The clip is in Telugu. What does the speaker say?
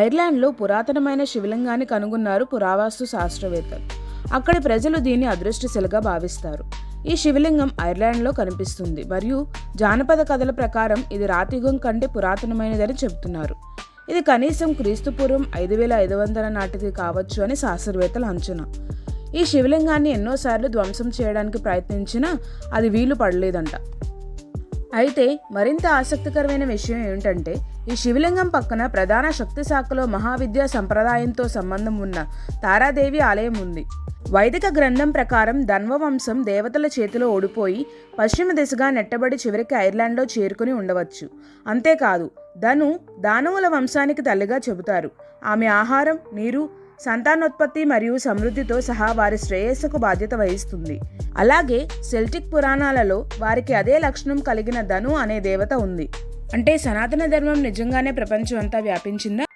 ఐర్లాండ్లో పురాతనమైన శివలింగాన్ని కనుగొన్నారు పురావస్తు శాస్త్రవేత్తలు. అక్కడి ప్రజలు దీన్ని అదృష్టశిలగా భావిస్తారు. ఈ శివలింగం ఐర్లాండ్లో కనిపిస్తుంది మరియు జానపద కథల ప్రకారం ఇది రాతియుగం కంటే పురాతనమైనదని చెబుతున్నారు. ఇది కనీసం క్రీస్తుపూర్వం 5500 నాటిది కావచ్చు అని శాస్త్రవేత్తల అంచనా. ఈ శివలింగాన్ని ఎన్నోసార్లు ధ్వంసం చేయడానికి ప్రయత్నించినా అది వీలు పడలేదంట. అయితే మరింత ఆసక్తికరమైన విషయం ఏమిటంటే ఈ శివలింగం పక్కన ప్రధాన శక్తి శాఖలో మహావిద్యా సంప్రదాయంతో సంబంధం ఉన్న తారాదేవి ఆలయం ఉంది. వైదిక గ్రంథం ప్రకారం ధన్వ వంశం దేవతల చేతిలో ఓడిపోయి పశ్చిమ దిశగా నెట్టబడి చివరికి ఐర్లాండ్లో చేరుకుని ఉండవచ్చు. అంతేకాదు, ధను దానవుల వంశానికి తల్లిగా చెబుతారు. ఆమె ఆహారం, నీరు, సంతానోత్పత్తి మరియు సమృద్ధితో సహా వారి శ్రేయస్సుకు బాధ్యత వహిస్తుంది. అలాగే సెల్టిక్ పురాణాలలో వారికి అదే లక్షణం కలిగిన ధను అనే దేవత ఉంది. అంటే సనాతన ధర్మం నిజంగానే ప్రపంచం అంతా వ్యాపించిందా?